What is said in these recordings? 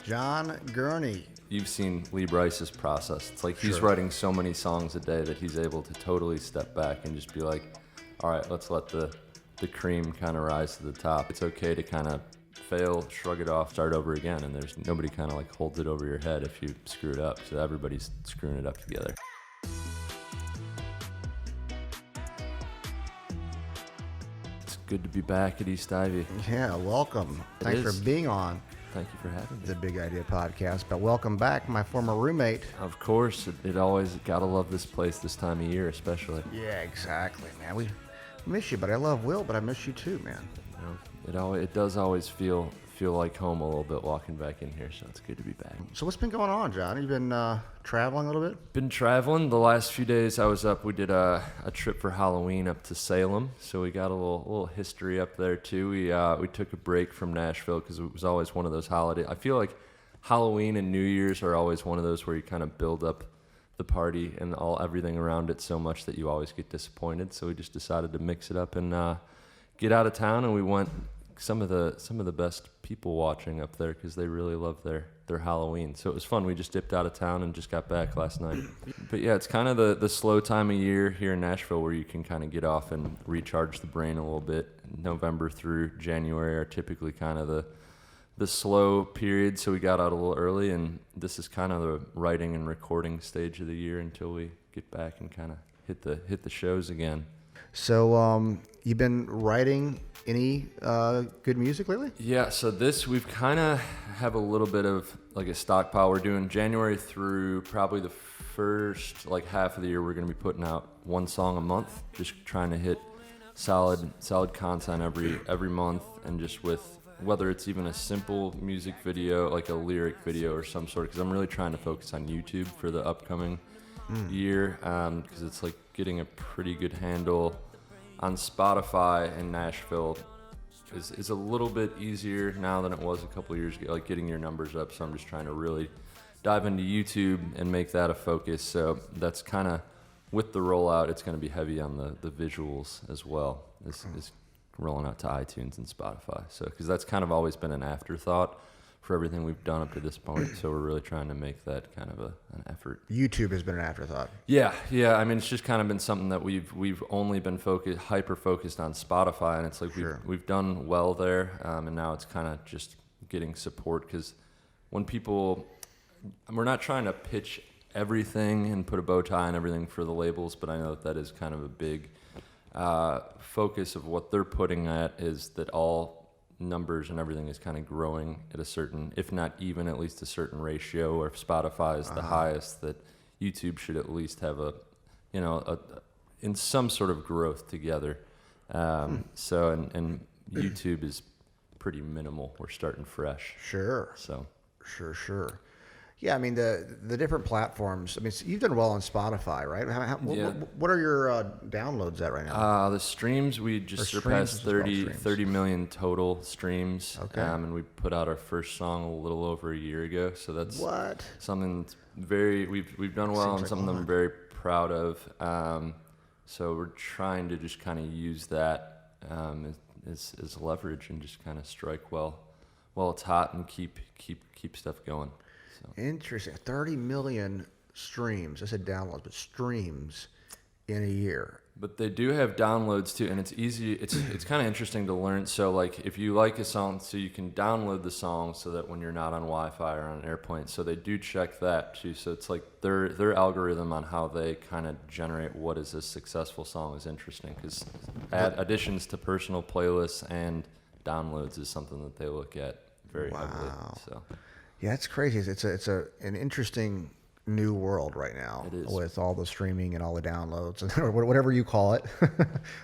John Gurney. You've seen Lee Bryce's process. It's like he's writing so many songs a day that he's able to totally step back and just be like, all right, let's let the cream kind of rise to the top. It's okay to kind of fail, shrug it off, start over again, and there's nobody kind of like holds it over your head if you screw it up. So everybody's screwing it up together. It's good to be back at East Ivy. Yeah, welcome. Thanks for being on. Thank you for having me. The Big Idea Podcast. But welcome back, my former roommate. Of course, it always gotta love this place this time of year, especially. Yeah, exactly, man. We miss you, but I love Will, but I miss you too, man. You know, it does always feel like home a little bit walking back in here, so it's good to be back. So what's been going on, John? You've been traveling a little bit? Been traveling. The last few days I was up, we did a trip for Halloween up to Salem, so we got a little history up there too. We took a break from Nashville because it was always one of those holidays. I feel like Halloween and New Year's are always one of those where you kind of build up the party and everything around it so much that you always get disappointed. So we just decided to mix it up and get out of town, and we went some of the best people watching up there because they really love their Halloween. So it was fun. We just dipped out of town and just got back last night. But yeah, it's kind of the slow time of year here in Nashville where you can kind of get off and recharge the brain a little bit. November through January are typically kind of the slow period, so we got out a little early, and this is kind of the writing and recording stage of the year until we get back and kind of hit the shows again. So you've been writing any good music lately? Yeah, so we've kind of have a little bit of like a stockpile. We're doing January through probably the first like half of the year. We're going to be putting out one song a month, just trying to hit solid content every month, and just with whether it's even a simple music video, like a lyric video or some sort, because I'm really trying to focus on YouTube for the upcoming year, because it's like getting a pretty good handle on Spotify in Nashville is a little bit easier now than it was a couple of years ago, like getting your numbers up. So I'm just trying to really dive into YouTube and make that a focus. So that's kind of, with the rollout, it's going to be heavy on the visuals as well as rolling out to iTunes and Spotify. So, because that's kind of always been an afterthought for everything we've done up to this point. So we're really trying to make that kind of an effort. YouTube has been an afterthought. Yeah. I mean, it's just kind of been something that we've only been hyper focused on Spotify, and it's like we've done well there, and now it's kind of just getting support, because when we're not trying to pitch everything and put a bow tie on everything for the labels, but I know that is kind of a big focus of what they're putting at, is that all numbers and everything is kind of growing at a certain, if not even at least a certain ratio, or if Spotify is the highest, that YouTube should at least have in some sort of growth together. So, and YouTube is pretty minimal. We're starting fresh. Sure. So. Sure. Yeah, I mean, the different platforms. I mean, you've done well on Spotify, right? What are your downloads at right now? The streams, we just surpassed 30 million total streams. Okay. And we put out our first song a little over a year ago. So that's something that's we've done well, and something I'm very proud of. So we're trying to just kind of use that as leverage and just kind of strike while it's hot and keep stuff going. So. Interesting. 30 million streams. I said downloads, but streams in a year. But they do have downloads too, and it's easy. It's kind of interesting to learn. So like if you like a song, so you can download the song so that when you're not on Wi-Fi or on an airplane, so they do check that too. So it's like their algorithm on how they kind of generate what is a successful song is interesting, because additions to personal playlists and downloads is something that they look at very heavily. So. Yeah, it's crazy. It's an interesting new world right now, with all the streaming and all the downloads and whatever you call it,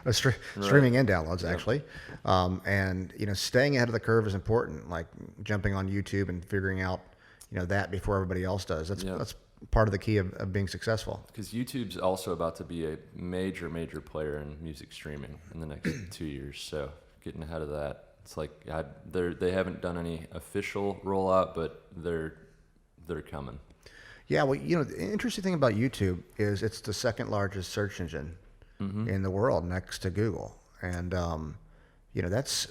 streaming and downloads actually. And staying ahead of the curve is important. Like jumping on YouTube and figuring out that before everybody else does. That's part of the key of being successful. Because YouTube's also about to be a major player in music streaming in the next 2 years. So getting ahead of that. It's like they haven't done any official rollout, but they're coming. Yeah, well, the interesting thing about YouTube is it's the second largest search engine in the world, next to Google, and that's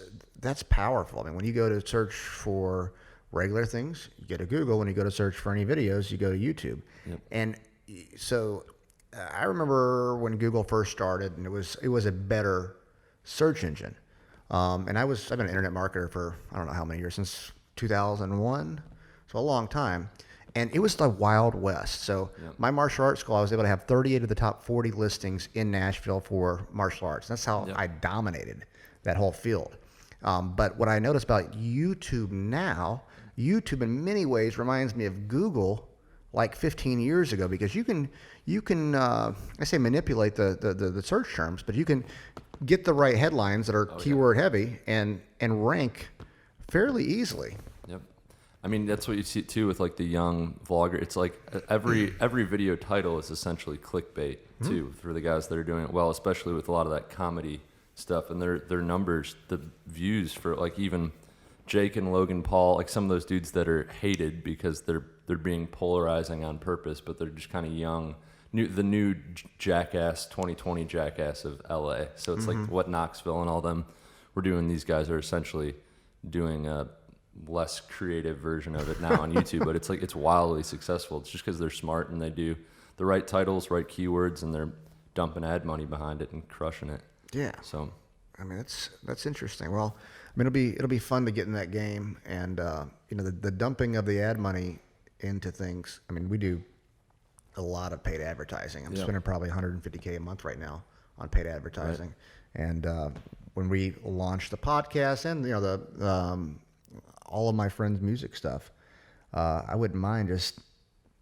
powerful. I mean, when you go to search for regular things, you go to Google. When you go to search for any videos, you go to YouTube. Yep. And so I remember when Google first started, and it was a better search engine. And I've been an internet marketer for I don't know how many years, since 2001, so a long time. And it was the Wild West. So my martial arts school, I was able to have 38 of the top 40 listings in Nashville for martial arts. That's how I dominated that whole field. But what I noticed about YouTube now, YouTube in many ways reminds me of Google like 15 years ago, because you can I say manipulate the search terms, but you can get the right headlines that are keyword heavy and rank fairly easily. Yep. I mean, that's what you see too with like the young vlogger. It's like every video title is essentially clickbait too for the guys that are doing it well, especially with a lot of that comedy stuff, and their numbers, the views for like even Jake and Logan Paul, like some of those dudes that are hated because they're being polarizing on purpose, but they're just kind of young. The new jackass, 2020 jackass of LA. So it's like what Knoxville and all them were doing. These guys are essentially doing a less creative version of it now on YouTube, but it's wildly successful. It's just because they're smart and they do the right titles, right keywords, and they're dumping ad money behind it and crushing it. Yeah. So, I mean, that's interesting. Well, I mean, it'll be fun to get in that game, and the dumping of the ad money into things. I mean, we do a lot of paid advertising. I'm spending probably $150K a month right now on paid advertising. Right. And when we launched the podcast and all of my friends' music stuff, I wouldn't mind just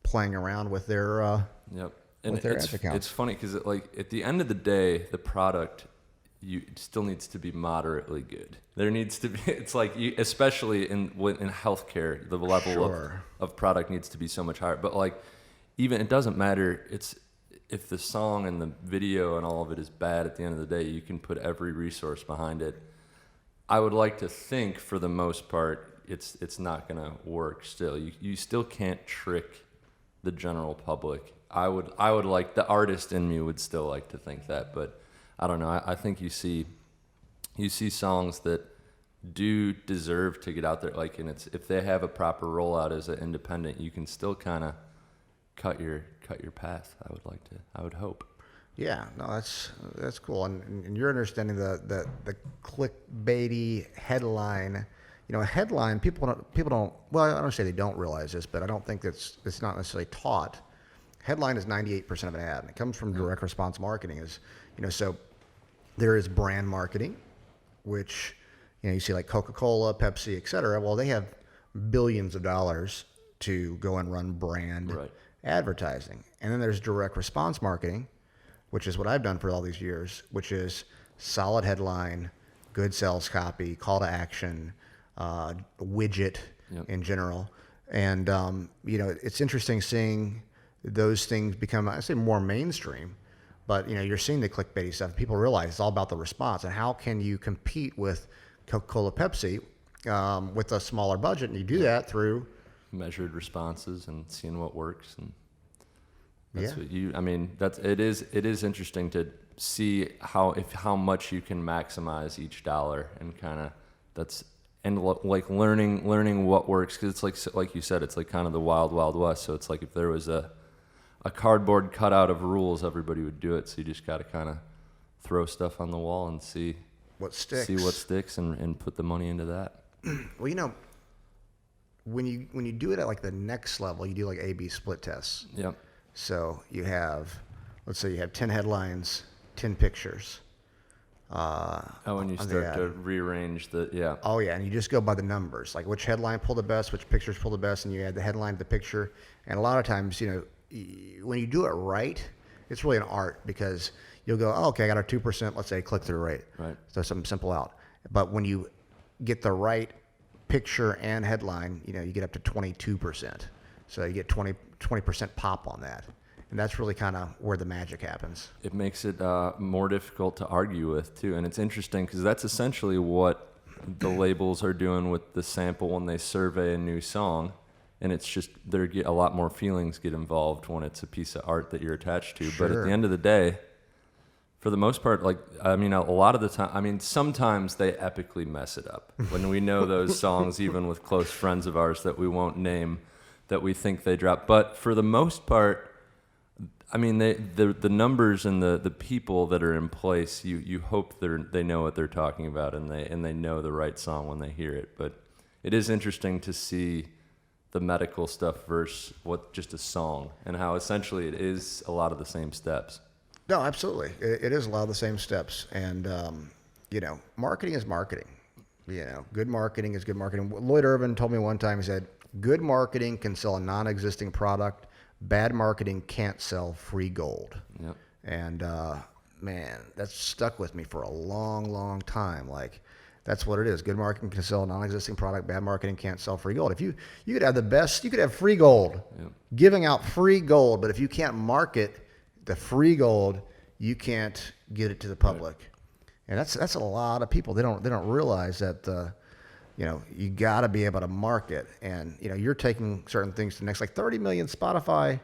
playing around with their with their ad accounts. It's funny because at the end of the day, the product it still needs to be moderately good. There needs to be. It's like especially in healthcare, the level of product needs to be so much higher. But like, even it doesn't matter. It's if the song and the video and all of it is bad. At the end of the day, you can put every resource behind it. I would like to think, for the most part, it's not gonna work. Still, you still can't trick the general public. I would like, the artist in me would still like to think that, but I don't know. I think you see songs that do deserve to get out there, like, and if they have a proper rollout as an independent, you can still kind of cut your path. I would hope. Yeah, no, that's cool. And you're understanding the clickbaity headline. A headline, people don't. Well, I don't say they don't realize this, but I don't think it's not necessarily taught. Headline is 98% of an ad, and it comes from direct response marketing. So there is brand marketing, which you see like Coca-Cola, Pepsi, et cetera. Well, they have billions of dollars to go and run brand advertising, and then there's direct response marketing, which is what I've done for all these years, which is solid headline, good sales copy, call to action, widget in general. And, it's interesting seeing those things become, I say, more mainstream, but, you're seeing the clickbaity stuff. People realize it's all about the response, and how can you compete with Coca-Cola, Pepsi with a smaller budget? And you do that through measured responses and seeing what works. And that's what it is interesting to see how much you can maximize each dollar, and like learning what works, because it's like you said, it's like kind of the wild west. So it's like if there was a cardboard cutout of rules, everybody would do it. So you just got to kind of throw stuff on the wall and see what sticks and put the money into that. Well, when you do it at like the next level, you do like A/B split tests. Yep. So let's say you have 10 headlines, 10 pictures. And you start to rearrange Oh yeah, and you just go by the numbers, like which headline pulled the best, which pictures pulled the best, and you add the headline to the picture. And a lot of times, when you do it right, it's really an art, because you'll go, oh, okay, I got a 2%, let's say, click-through rate. Right. So something simple out. But when you get the right picture and headline, you get up to 22%. So you get 20% pop on that. And that's really kind of where the magic happens. It makes it more difficult to argue with, too. And it's interesting because that's essentially what the labels are doing with the sample when they survey a new song. And it's just, a lot more feelings get involved when it's a piece of art that you're attached to. Sure. But at the end of the day, For the most part, like, I mean, a lot of the time, I mean, sometimes they epically mess it up. When we know those songs, even with close friends of ours that we won't name, that we think they drop. But for the most part, I mean, the numbers and the people that are in place, you hope they know what they're talking about and they know the right song when they hear it. But it is interesting to see the medical stuff versus what just a song, and how essentially it is a lot of the same steps. No, absolutely. It is a lot of the same steps. And, marketing is marketing. Good marketing is good marketing. Lloyd Irvin told me one time, he said, good marketing can sell a non-existing product. Bad marketing can't sell free gold. Yep. And, man, that's stuck with me for a long, long time. Like, that's what it is. Good marketing can sell a non-existing product. Bad marketing can't sell free gold. If you could have the best, you could have free gold, giving out free gold. But if you can't market the free gold, you can't get it to the public. Right. And that's a lot of people. They don't realize that you got to be able to market. And you're taking certain things to the next, like 30 million Spotify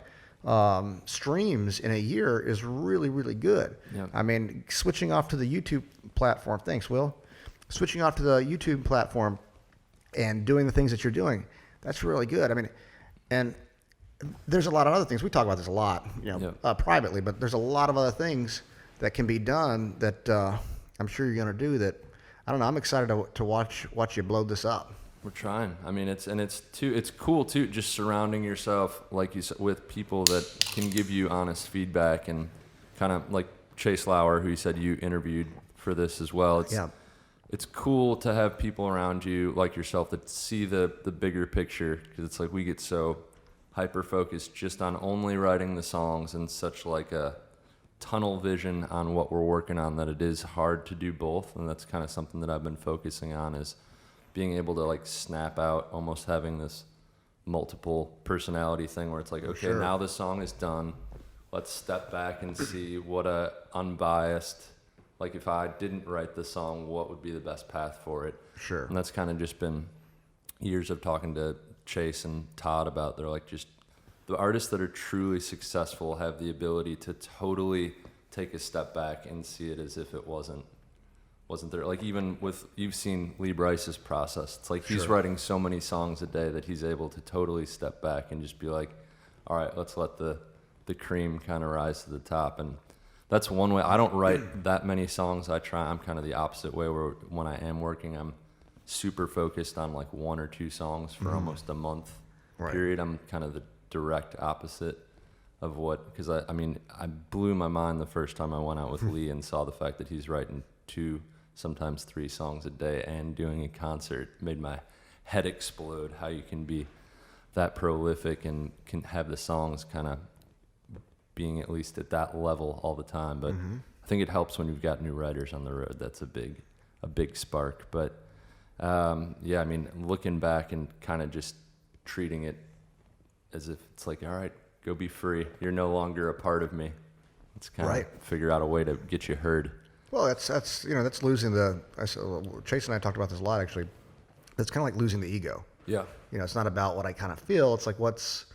streams in a year is really, really good. Yep. I mean, switching off to the YouTube platform. Thanks, Will. Switching off to the YouTube platform and doing the things that you're doing, that's really good. I mean, and there's a lot of other things. We talk about this a lot, privately, but there's a lot of other things that can be done that I'm sure you're going to do that. I don't know. I'm excited to watch you blow this up. We're trying. I mean, it's cool too, just surrounding yourself, like you said, with people that can give you honest feedback, and kind of like Chase Lauer, who you said you interviewed for this as well. It's cool to have people around you like yourself that see the bigger picture, because it's like we get so hyper focused just on only writing the songs and such like a tunnel vision on what we're working on that it is hard to do both. And that's kind of something that I've been focusing on, is being able to like snap out, almost having this multiple personality thing where it's like, okay, sure, now the song is done. Let's step back and see what a unbiased, like if I didn't write the song, what would be the best path for it? Sure. And that's kind of just been years of talking to Chase and Todd about, they're like, just the artists that are truly successful have the ability to totally take a step back and see it as if it wasn't there. Like even with, you've seen Lee Bryce's process. It's like he's writing so many songs a day that he's able to totally step back and just be like, all right, let's let the cream kind of rise to the top. And that's one way. I don't write that many songs. I'm kind of the opposite way, where when I am working, I'm super focused on like one or two songs for almost a month period. I'm kind of the direct opposite of because I blew my mind the first time I went out with Lee and saw the fact that he's writing 2, sometimes 3 songs a day and doing a concert. Made my head explode, how you can be that prolific and can have the songs kind of being at least at that level all the time. But I think it helps when you've got new writers on the road. That's a big spark. But looking back and kind of just treating it as if it's like, all right, go be free. You're no longer a part of me. Let's kind of figure out a way to get you heard. Well, that's losing Chase and I talked about this a lot, actually. It's kind of like losing the ego. Yeah. It's not about what I kind of feel. It's like, what's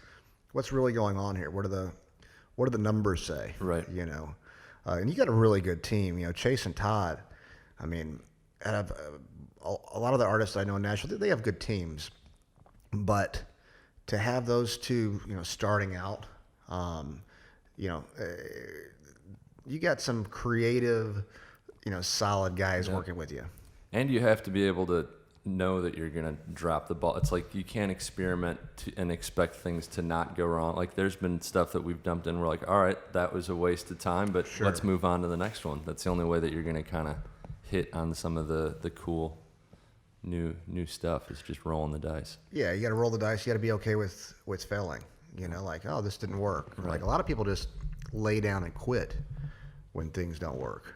really going on here? What do the numbers say? Right. And you got a really good team. Chase and Todd, I mean, out of a lot of the artists I know in Nashville, they have good teams. But to have those two, starting out, you got some creative, solid guys working with you. And you have to be able to know that you're going to drop the ball. It's like you can't experiment and expect things to not go wrong. Like there's been stuff that we've dumped in. We're like, all right, that was a waste of time, but let's move on to the next one. That's the only way that you're going to kind of hit on some of the cool new stuff, is just rolling the dice. Yeah, you got to roll the dice. You got to be okay with failing. Like, oh, this didn't work. Right. Like a lot of people just lay down and quit when things don't work.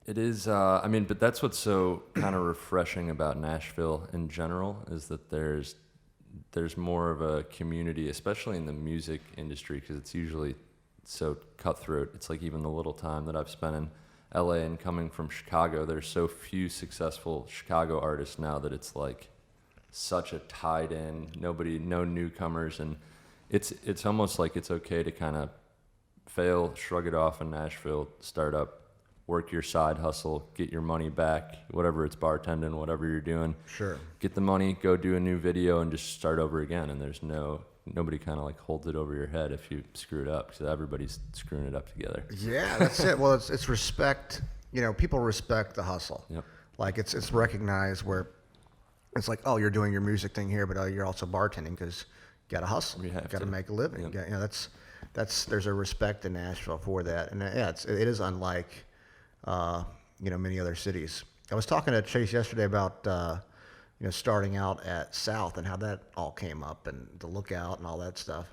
It is, but that's what's so kind of refreshing about Nashville in general, is that there's more of a community, especially in the music industry, because it's usually so cutthroat. It's like even the little time that I've spent in LA and coming from Chicago, there's so few successful Chicago artists now that it's like such a tied in, no newcomers, and it's almost like it's okay to kind of fail, shrug it off in Nashville, start up work your side hustle, get your money back, whatever it's bartending, whatever you're doing. Sure. Get the money, go do a new video, and just start over again. And there's nobody kind of like holds it over your head if you screw it up, because everybody's screwing it up together. Yeah, that's it. Well, it's respect. People respect the hustle. Yep. Like it's recognized where it's like, oh, you're doing your music thing here, but you're also bartending because you got to hustle. You got to make a living. Yep. That's there's a respect in Nashville for that, and it is unlike many other cities. I was talking to Chase yesterday about starting out at South and how that all came up and the Lookout and all that stuff.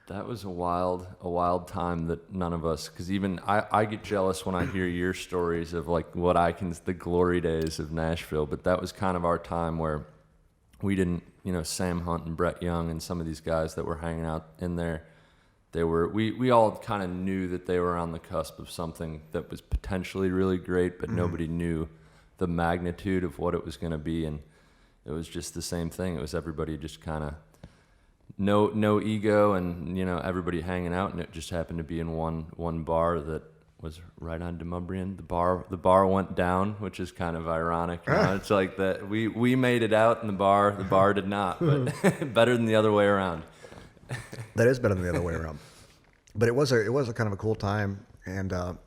That was a wild time that none of us, because even I get jealous when I hear your stories of like the glory days of Nashville, but that was kind of our time where we didn't, Sam Hunt and Brett Young and some of these guys that were hanging out in there, we all kind of knew that they were on the cusp of something that was potentially really great, but nobody knew the magnitude of what it was going to be. And it was just the same thing. It was everybody just kind of no ego, and everybody hanging out, and it just happened to be in one bar that was right on Demubrian. The bar went down, which is kind of ironic. It's like that we made it out in the bar did not, but better than the other way around. That is better than the other way around. But it was a kind of a cool time, and a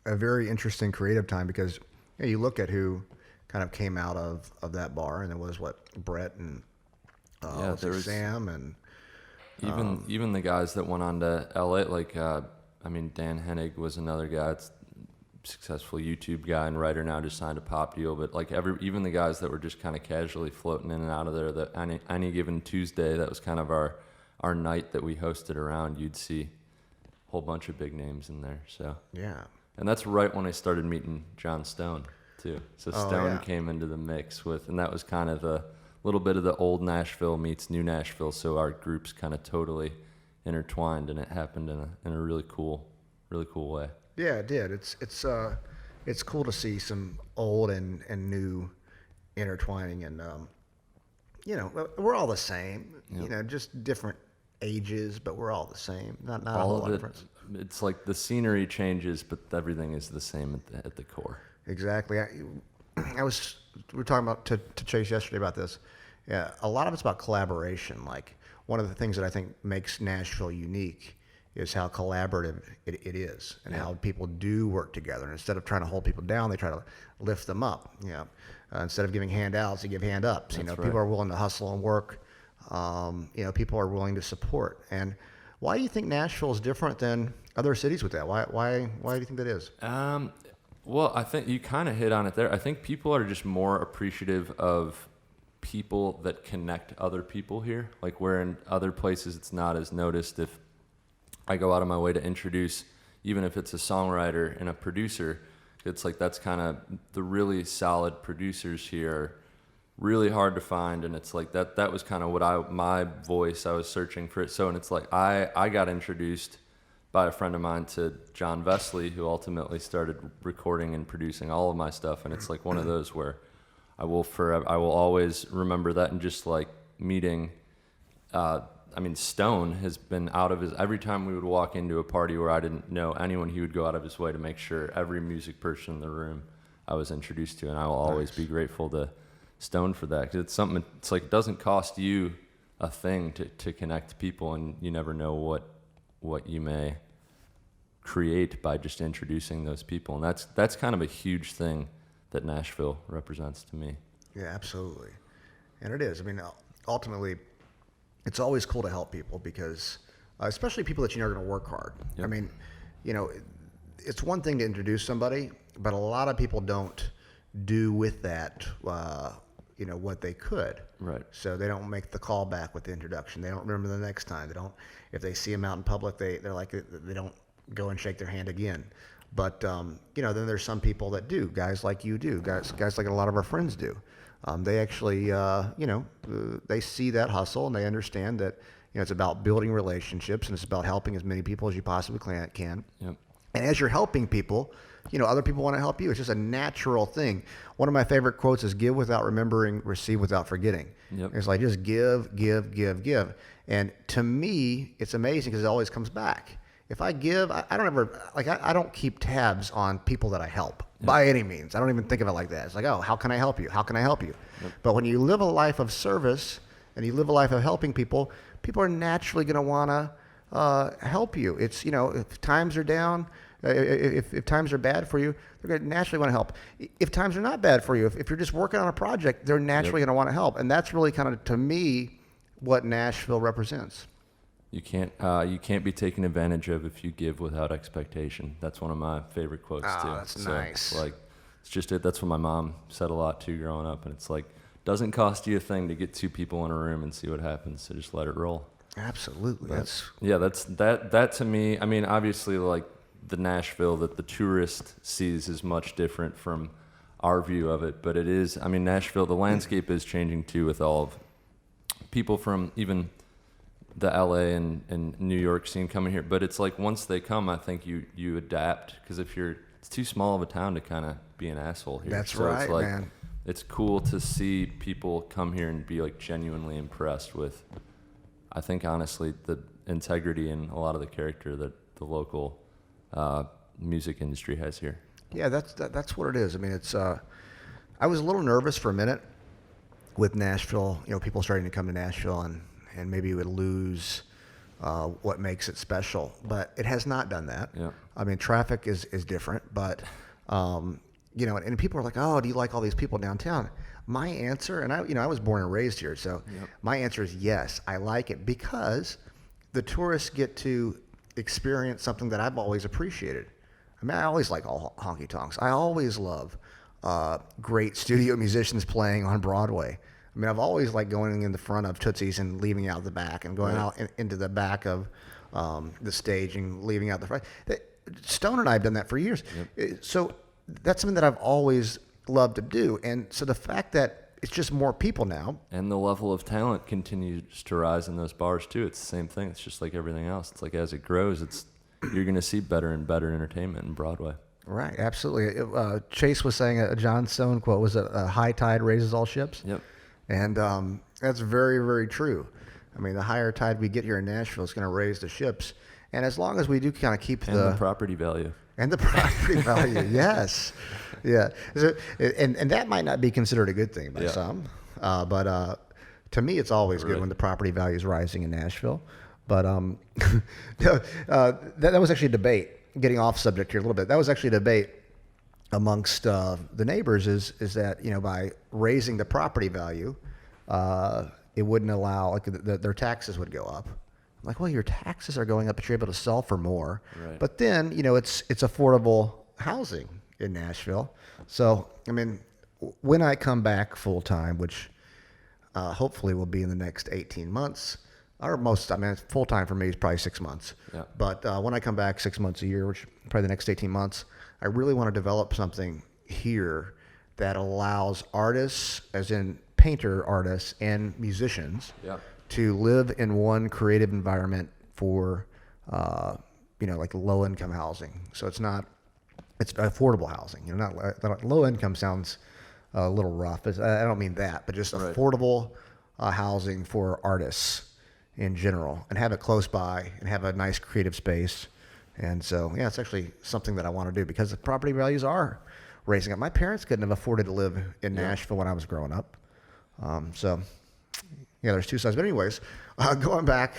very interesting creative time, because you look at who kind of came out of that bar, and it was Brett and there was Sam, and even the guys that went on to LA, like Dan Hennig was another guy. It's a successful YouTube guy and writer now, just signed a pop deal. But like even the guys that were just kind of casually floating in and out of there, that any given Tuesday, that was kind of our night that we hosted around. You'd see a whole bunch of big names in there. So yeah, and that's right when I started meeting John Stone too. So Stone came into the mix and that was kind of a little bit of the old Nashville meets new Nashville. So our groups kind of totally intertwined, and it happened in a really cool way. Yeah, it did. It's cool to see some old and new intertwining, and we're all the same. Yep. Just different ages, but we're all the same. Not all a whole lot of difference. It's like the scenery changes, but everything is the same at the core. Exactly. We were talking about to Chase yesterday about this. Yeah, a lot of it's about collaboration. Like, one of the things that I think makes Nashville unique is how collaborative it is, and how people do work together. And instead of trying to hold people down, they try to lift them up. Instead of giving handouts, you give hand ups. That's right. People are willing to hustle and work. People are willing to support. And why do you think Nashville is different than other cities with that? Why do you think that is? Well, I think you kind of hit on it there. I think people are just more appreciative of people that connect other people here. Like, where in other places it's not as noticed. If I go out of my way to introduce, even if it's a songwriter and a producer, it's like that's kind of the really solid producers here are really hard to find. And it's like that was kind of my voice I was searching for it. So, and it's like I got introduced by a friend of mine to John Vesley, who ultimately started recording and producing all of my stuff. And it's like one of those where I will always remember that. And just like meeting, Stone has been every time we would walk into a party where I didn't know anyone, he would go out of his way to make sure every music person in the room I was introduced to. And I will always be grateful to Stone for that, because it's something, it's like, it doesn't cost you a thing to connect people, and you never know what you may create by just introducing those people. And that's kind of a huge thing that Nashville represents to me. Yeah, absolutely. And it is. Ultimately, it's always cool to help people, because especially people that you know are going to work hard. Yep. It's one thing to introduce somebody, but a lot of people don't do with that what they could. Right. So they don't make the call back with the introduction. They don't remember the next time. They don't. If they see them out in public, they're like, they don't go and shake their hand again. But then there's some people that do. Guys like you do. Guys like a lot of our friends do. They actually they see that hustle, and they understand that it's about building relationships, and it's about helping as many people as you possibly can. Yep. And as you're helping people, other people want to help you. It's just a natural thing. One of my favorite quotes is, "Give without remembering, receive without forgetting." Yep. It's like, just give. And to me, it's amazing because it always comes back. if I give, I don't ever, like, I don't keep tabs on people that I help by any means. I don't even think of it like that. It's like, oh, how can I help you? How can I help you? Yep. But when you live a life of service and you live a life of helping people, people are naturally going to want to help you. It's, if times are down, if times are bad for you, they're going to naturally want to help. If times are not bad for you, if you're just working on a project, they're naturally going to want to help. And that's really kind of, to me, what Nashville represents. You can't be taken advantage of if you give without expectation. That's one of my favorite quotes too. That's nice. It's just it. That's what my mom said a lot too growing up, and it's like, doesn't cost you a thing to get two people in a room and see what happens. So just let it roll. Absolutely. That to me. I mean, obviously, like the Nashville that the tourist sees is much different from our view of it, but it is. I mean, Nashville, the landscape is changing too with all of people from even the LA and New York scene coming here. But it's like once they come, I think you adapt, because it's too small of a town to kind of be an asshole here. That's right, it's like, man. It's cool to see people come here and be like genuinely impressed with, I think honestly, the integrity and a lot of the character that the local music industry has here. Yeah, that's what it is. I mean, it's. I was a little nervous for a minute with Nashville. People starting to come to Nashville and maybe it would lose what makes it special, but it has not done that. Yeah. I mean, traffic is different, but and people are like, oh, do you like all these people downtown? My answer, and I was born and raised here, so my answer is yes, I like it, because the tourists get to experience something that I've always appreciated. I mean, I always like all honky tonks. I always love great studio musicians playing on Broadway. I mean, I've always liked going in the front of Tootsie's and leaving out the back, and going out into the back of the stage and leaving out the front. Stone and I have done that for years. Yep. So that's something that I've always loved to do. And so the fact that it's just more people now. And the level of talent continues to rise in those bars too. It's the same thing. It's just like everything else. It's like as it grows, you're going to see better and better entertainment in Broadway. Right, absolutely. Chase was saying a John Stone quote was a high tide raises all ships. Yep. And that's very, very true. I mean, the higher tide we get here in Nashville is going to raise the ships. And as long as we do kind of keep the property value. And the property value, yes. Yeah. So, and that might not be considered a good thing by some. But to me, it's always good when the property value is rising in Nashville. But that was actually a debate, getting off subject here a little bit. That was actually a debate amongst the neighbors is that, by raising the property value, it wouldn't allow, like their taxes would go up. I'm like, well, your taxes are going up, but you're able to sell for more. Right. But then, it's affordable housing in Nashville. So, I mean, when I come back full time, which hopefully will be in the next 18 months, full time for me is probably 6 months. Yeah. But when I come back 6 months a year, which probably the next 18 months, I really want to develop something here that allows artists, as in painter artists and musicians, to live in one creative environment for, like low income housing. So it's affordable housing. Not low income sounds a little rough. I don't mean that, but just affordable housing for artists in general, and have it close by and have a nice creative space. And so, it's actually something that I want to do, because the property values are raising up. My parents couldn't have afforded to live in Nashville when I was growing up. So, there's two sides. But anyways, going back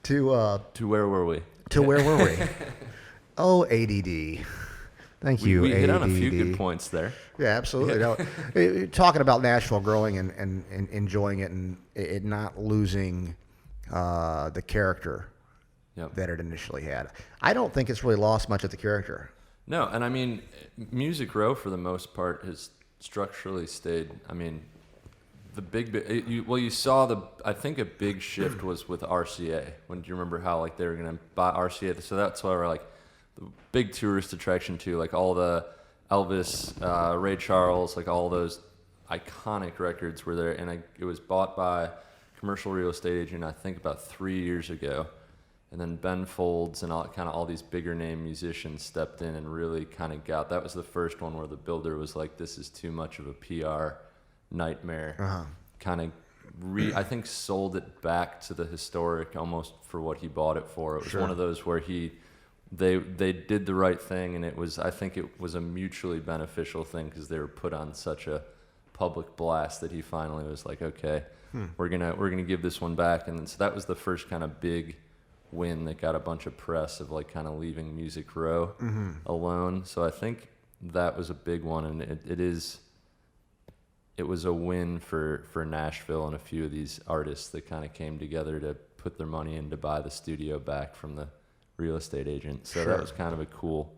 to where were we? To where were we? Oh, ADD. Thank you, we hit ADD. on a few good points there. Yeah, absolutely. Talking about Nashville growing and enjoying it, and it not losing the character that it initially had. I don't think it's really lost much of the character. No, and I mean, Music Row for the most part has structurally stayed. I mean, you saw I think a big shift was with RCA. Do you remember how like they were going to buy RCA? So that's why we're like the big tourist attraction too, like all the Elvis, Ray Charles, like all those iconic records were there. And it was bought by a commercial real estate agent, I think about 3 years ago. And then Ben Folds and all these bigger name musicians stepped in and really kind of that was the first one where the builder was like, this is too much of a PR nightmare. Kind of I think sold it back to the historic almost for what he bought it for. It was one of those where they did the right thing, and I think it was a mutually beneficial thing because they were put on such a public blast that he finally was like, okay, we're gonna give this one back. And then, so that was the first kind of big win that got a bunch of press of like kind of leaving Music Row alone. So I think that was a big one, and it was a win for Nashville and a few of these artists that kind of came together to put their money in to buy the studio back from the real estate agent. So that was kind of a cool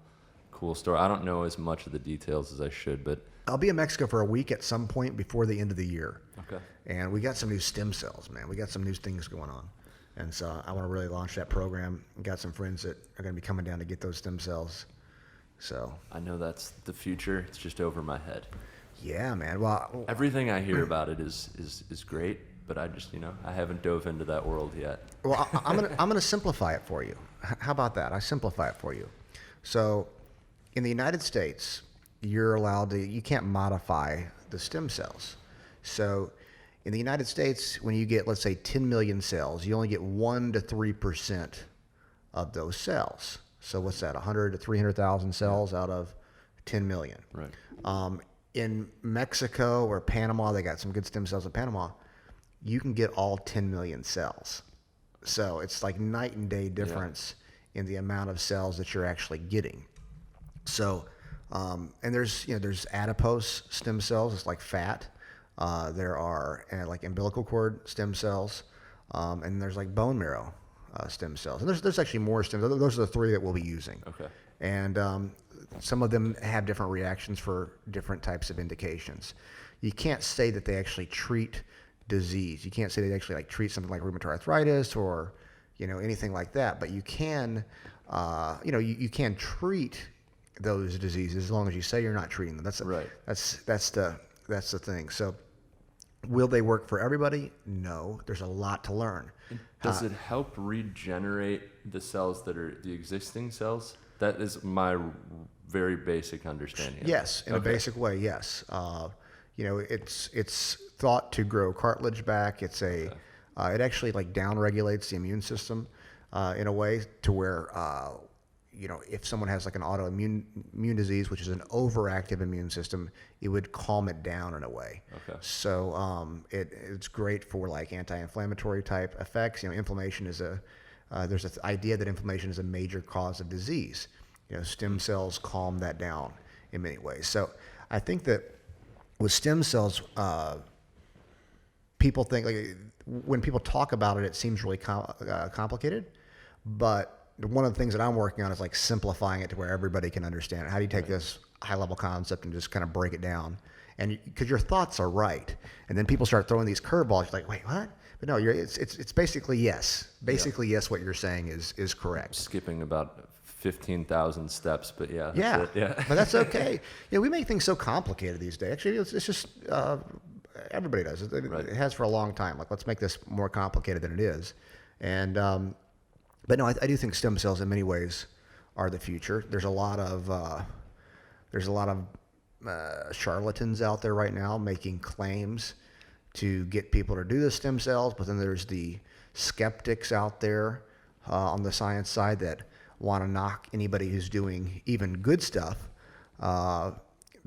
story. I don't know as much of the details as I should, but I'll be in Mexico for a week at some point before the end of the year. Okay. And we got some new stem cells, man. We got some new things going on. And so I want to really launch that program. Got some friends that are going to be coming down to get those stem cells. So I know that's the future. It's just over my head. Yeah, man. Well, everything I hear about it is great, but I just, I haven't dove into that world yet. Well, I'm gonna simplify it for you. How about that? I simplify it for you. So, in the United States, you can't modify the stem cells. So, in the United States, when you get, let's say, 10 million cells, you only get 1 to 3% of those cells. So what's that? 100 to 300,000 cells out of 10 million. Right. In Mexico or Panama, they got some good stem cells in Panama. You can get all 10 million cells. So it's like night and day difference in the amount of cells that you're actually getting. So, and there's adipose stem cells. It's like fat. There are like umbilical cord stem cells, and there's like bone marrow stem cells. And there's actually more stem cells. Those are the 3 that we'll be using. Okay. And some of them have different reactions for different types of indications. You can't say that they actually treat disease. You can't say they actually like treat something like rheumatoid arthritis or anything like that. But you can, you can treat those diseases as long as you say you're not treating them. That's right. That's the thing. So, will they work for everybody? No. There's a lot to learn. Does it help regenerate the cells that are the existing cells? That is my very basic understanding. Yes, in a basic way, yes. It's thought to grow cartilage back. It actually like downregulates the immune system in a way to where if someone has like an autoimmune disease, which is an overactive immune system, it would calm it down in a way. Okay. So it's great for like anti-inflammatory type effects. Inflammation is there's this idea that inflammation is a major cause of disease. Stem cells calm that down in many ways. So I think that with stem cells, people think like when people talk about it, it seems really complicated, but one of the things that I'm working on is like simplifying it to where everybody can understand it. How do you take this high level concept and just kind of break it down? And because your thoughts are right, and then people start throwing these curveballs, you're like, wait, what? But no, it's basically yes. Basically, yes, what you're saying is correct. Skipping about 15,000 steps, but yeah. But that's okay. We make things so complicated these days. Actually, it's just everybody does it. It has for a long time. Like, let's make this more complicated than it is. And but no, I do think stem cells in many ways are the future. There's a lot of charlatans out there right now making claims to get people to do the stem cells, but then there's the skeptics out there on the science side that want to knock anybody who's doing even good stuff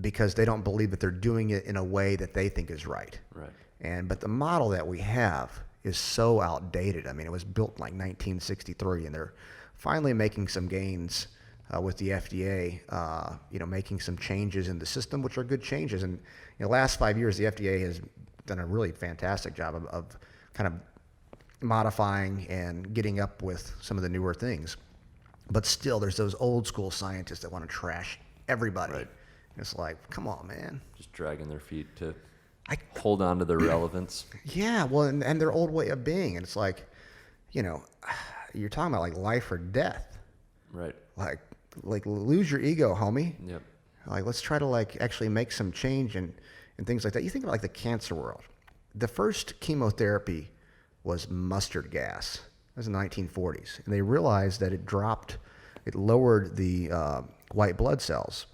because they don't believe that they're doing it in a way that they think is right. Right. But the model that we have is so outdated. I mean, it was built in like 1963, and they're finally making some gains with the FDA, making some changes in the system, which are good changes. And in the last 5 years, the FDA has done a really fantastic job of kind of modifying and getting up with some of the newer things. But still, there's those old school scientists that want to trash everybody. Right. It's like, come on, man. Just dragging their feet to hold on to their relevance. Yeah, well, and their old way of being. And it's like, you're talking about like life or death. Right. Like lose your ego, homie. Yep. Like, let's try to like actually make some change and things like that. You think about like the cancer world. The first chemotherapy was mustard gas. That was in the 1940s. And they realized that it lowered the white blood cells.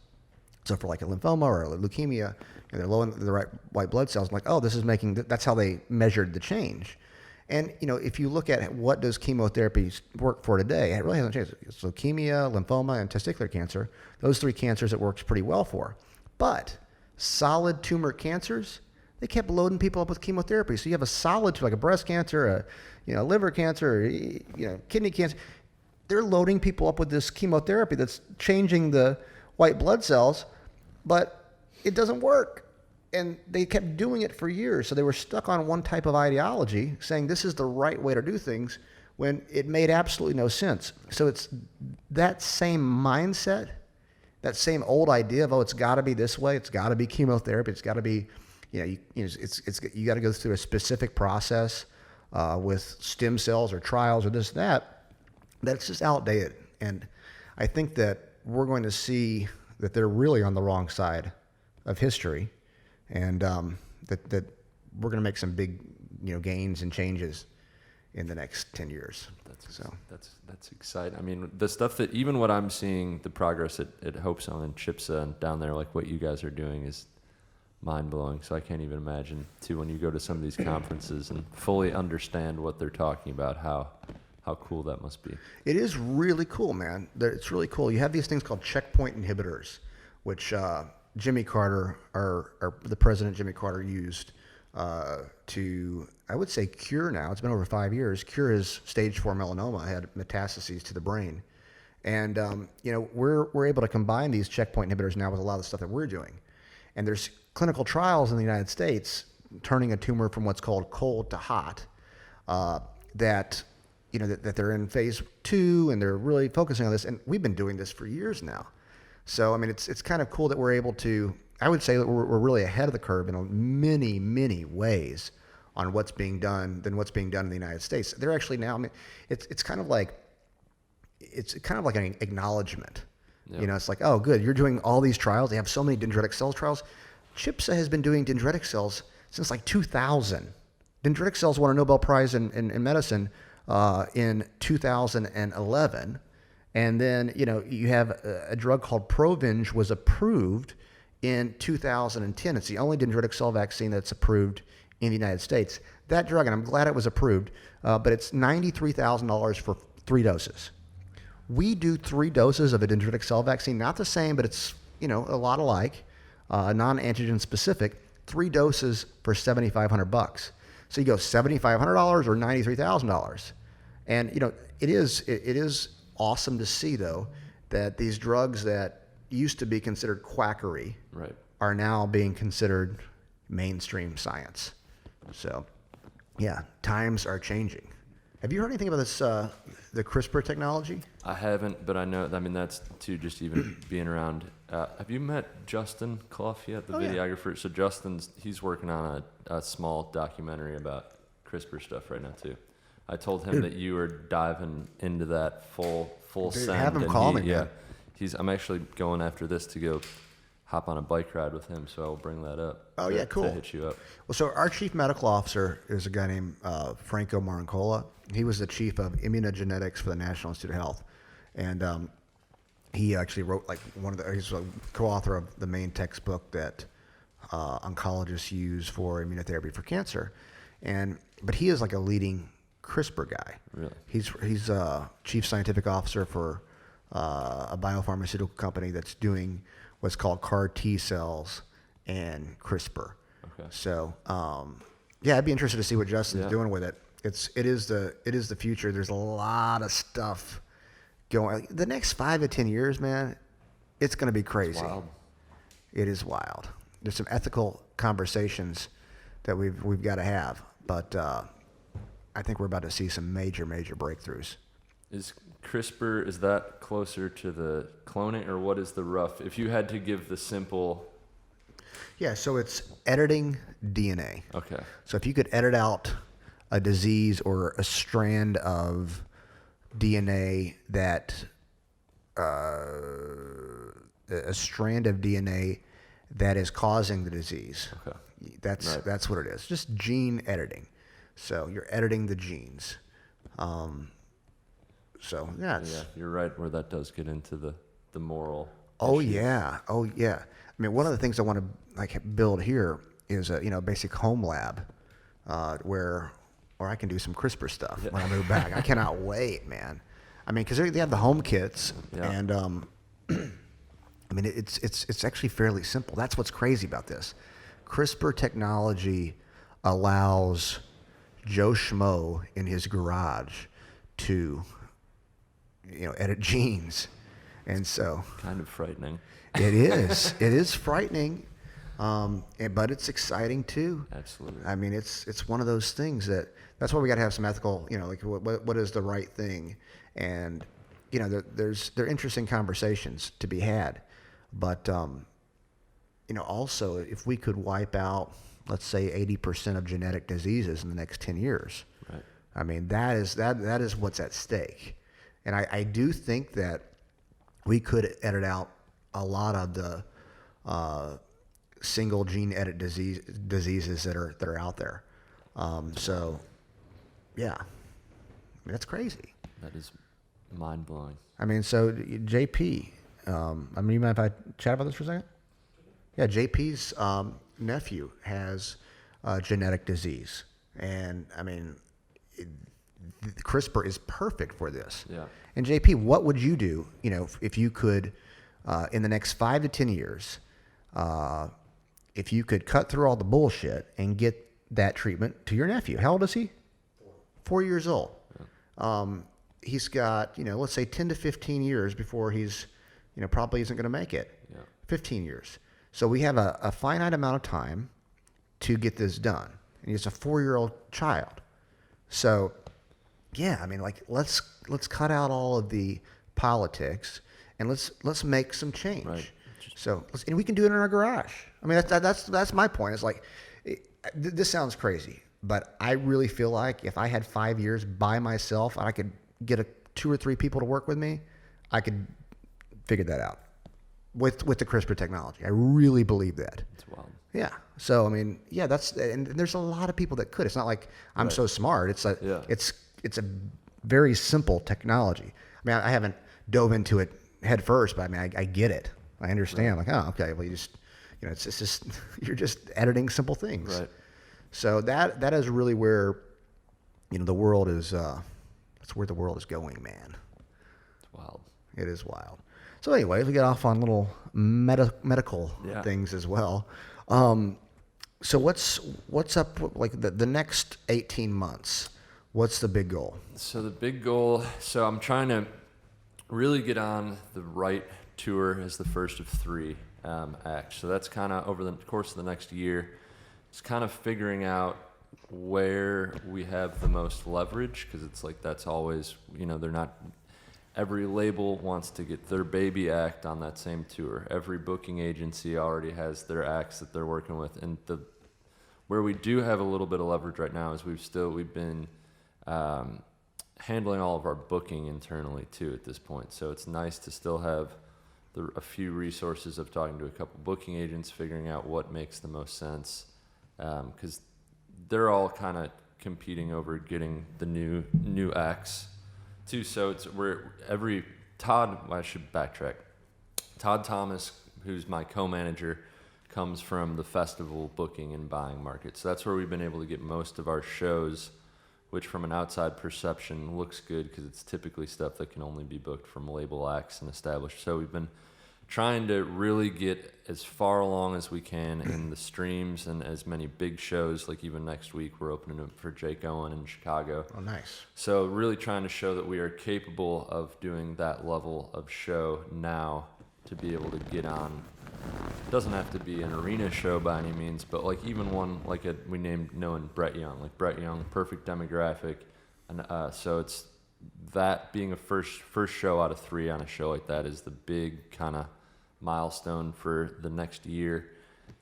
So for like a lymphoma or a leukemia, and they're low in the right white blood cells, I'm like, oh, this is making, that's how they measured the change. And, if you look at what does chemotherapy work for today, it really hasn't changed. It's leukemia, lymphoma, and testicular cancer. Those 3 cancers it works pretty well for. But solid tumor cancers, they kept loading people up with chemotherapy. So you have a solid, like a breast cancer, a liver cancer, kidney cancer. They're loading people up with this chemotherapy that's changing the white blood cells, but it doesn't work. And they kept doing it for years. So they were stuck on one type of ideology saying this is the right way to do things when it made absolutely no sense. So it's that same mindset, that same old idea of, oh, it's got to be this way. It's got to be chemotherapy. It's got to be, you got to go through a specific process with stem cells or trials or this, that. That's just outdated. And I think that we're going to see that they're really on the wrong side of history. And that we're going to make some big, gains and changes in the next 10 years. That's exciting. I mean, the stuff that even what I'm seeing, the progress at Hope Song and Chipsa and down there, like what you guys are doing is mind blowing. So I can't even imagine too when you go to some of these conferences and fully understand what they're talking about, how cool that must be. It is really cool, man. It's really cool. You have these things called checkpoint inhibitors, which Jimmy Carter, or the president Jimmy Carter, used to, I would say, cure now. It's been over 5 years. Cure his stage 4 melanoma, had metastases to the brain, and we're able to combine these checkpoint inhibitors now with a lot of the stuff that we're doing. And there's clinical trials in the United States turning a tumor from what's called cold to hot. That they're in phase 2, and they're really focusing on this. And we've been doing this for years now. So, I mean, it's kind of cool that we're able to, I would say that we're really ahead of the curve in many, many ways on what's being done than what's being done in the United States. They're actually now, I mean, it's kind of like an acknowledgement. Yep. It's like, oh, good, you're doing all these trials. They have so many dendritic cell trials. Chipsa has been doing dendritic cells since like 2000. Dendritic cells won a Nobel Prize in medicine in 2011. And then, you have a drug called Provenge was approved in 2010. It's the only dendritic cell vaccine that's approved in the United States. That drug, and I'm glad it was approved, but it's $93,000 for 3 doses. We do 3 doses of a dendritic cell vaccine, not the same, but it's, a lot alike, non-antigen specific, 3 doses for $7,500. So you go $7,500 or $93,000. And, it is awesome to see, though, that these drugs that used to be considered quackery are now being considered mainstream science. So, yeah, times are changing. Have you heard anything about this, the CRISPR technology? I haven't, but I know, that's too, just even being around. Have you met Justin Clough yet, the videographer? Yeah. So he's working on a small documentary about CRISPR stuff right now, too. I told him that you were diving into that full send. Have him call me. Yeah, I'm actually going after this to go hop on a bike ride with him, so I'll bring that up. Oh, yeah, cool. To hit you up. Well, so our chief medical officer is a guy named Franco Marancola. He was the chief of immunogenetics for the National Institute of Health, and he actually wrote he's a co-author of the main textbook that oncologists use for immunotherapy for cancer, but he is like a leading CRISPR guy. Really? He's a chief scientific officer for a biopharmaceutical company that's doing what's called CAR T cells and CRISPR. Okay. So, I'd be interested to see what Justin's doing with it. It is the future. There's a lot of stuff going. The next 5 to 10 years, man, it's going to be crazy. It's wild. It is wild. There's some ethical conversations that we've got to have, but I think we're about to see some major breakthroughs. Is CRISPR, is that closer to the cloning, or what is the rough? If you had to give the simple. Yeah, so it's editing DNA. Okay. So if you could edit out a disease or a strand of DNA that is causing the disease. Okay. That's what it is. Just gene editing. So you're editing the genes. You're right where that does get into the moral Oh issues. yeah. Oh yeah. I mean, one of the things I want to build here is a basic home lab, where I can do some CRISPR stuff when I move back. I cannot wait, man. I mean, because they have the home kits, and I mean, it's actually fairly simple. That's what's crazy about this. CRISPR technology allows Joe Schmo in his garage to, edit genes, and so Kind of frightening. it is. It is frightening, but it's exciting too. Absolutely. I mean, it's one of those things that's why we got to have some ethical, like what is the right thing, and there are interesting conversations to be had, but also if we could wipe out, let's say 80% of genetic diseases in the next 10 years, Right. I mean that is what's at stake, and I do think that we could edit out a lot of the single gene edit diseases that are out there. So, yeah, I mean, that's crazy. That is mind blowing. I mean, so JP, I mean, you mind if I chat about this for a second? Yeah, JP's nephew has genetic disease, and I mean, CRISPR is perfect for this. Yeah. And JP, what would you do, if you could, in the next 5 to 10 years, if you could cut through all the bullshit and get that treatment to your nephew? How old is he? 4 years old. Yeah. He's got, let's say 10 to 15 years before he's, probably isn't going to make it. Yeah. 15 years. So we have a finite amount of time to get this done. And he's a 4-year-old child. So, yeah, I mean, let's cut out all of the politics and let's make some change. Right. So, and we can do it in our garage. I mean, that's my point. It's like, this sounds crazy, but I really feel like if I had 5 years by myself and I could get 2 or 3 people to work with me, I could figure that out with the CRISPR technology. I really believe that. It's wild. Yeah. So I mean, yeah, and there's a lot of people that could. It's not like I'm so smart. It's a very simple technology. I mean, I haven't dove into it head first, but I mean, I get it. I understand. Right. Like, oh, okay. Well, you just, it's just you're just editing simple things. Right. So that is really where, the world is. That's where the world is going, man. It's wild. It is wild. So anyways, we get off on little medical things as well. So what's up, like the next 18 months? What's the big goal? So the big goal, I'm trying to really get on the right tour as the first of 3 acts. So that's kind of over the course of the next year. It's kind of figuring out where we have the most leverage, because it's like that's always, they're not, every label wants to get their baby act on that same tour. Every booking agency already has their acts that they're working with, and where we do have a little bit of leverage right now is we've been handling all of our booking internally too at this point. So it's nice to still have a few resources of talking to a couple booking agents, figuring out what makes the most sense, because they're all kind of competing over getting the new acts too. So I should backtrack. Todd Thomas, who's my co-manager, comes from the festival booking and buying market. So that's where we've been able to get most of our shows, which from an outside perception looks good because it's typically stuff that can only be booked from label acts and established. So we've been trying to really get as far along as we can in the streams and as many big shows. Like even next week, we're opening up for Jake Owen in Chicago. Oh, nice. So really trying to show that we are capable of doing that level of show now to be able to get on. It doesn't have to be an arena show by any means, but like even one like we named knowing Brett Young, like Brett Young, perfect demographic, and so it's that being a first show out of 3 on a show like that is the big kind of milestone for the next year.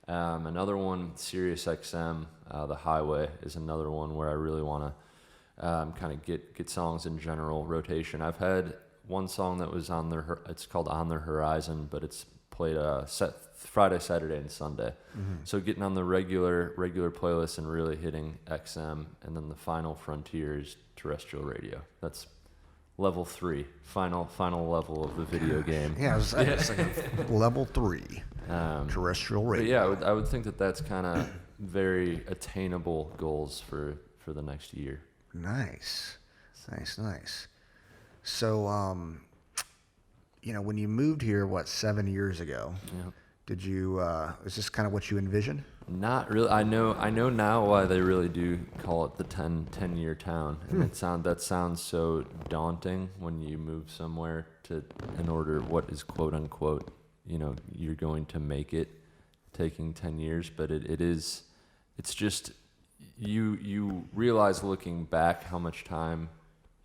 Another one, Sirius XM, The Highway, is another one where I really want to kind of get songs in general rotation. I've had one song that was it's called On the Horizon, but it's played Friday, Saturday, and Sunday. Mm-hmm. So getting on the regular playlist and really hitting XM, and then the final frontier is terrestrial radio. That's level 3, final level of the video game. Yeah, it's like level 3, terrestrial radio. But yeah, I would think that that's kind of very attainable goals for the next year. Nice. So, when you moved here, 7 years ago? Yeah. Did you? Is this kind of what you envisioned? Not really. I know now why they really do call it the 10-year town, and that sounds so daunting when you move somewhere in order what is quote unquote, you're going to make it, taking 10 years, but it's just you realize looking back how much time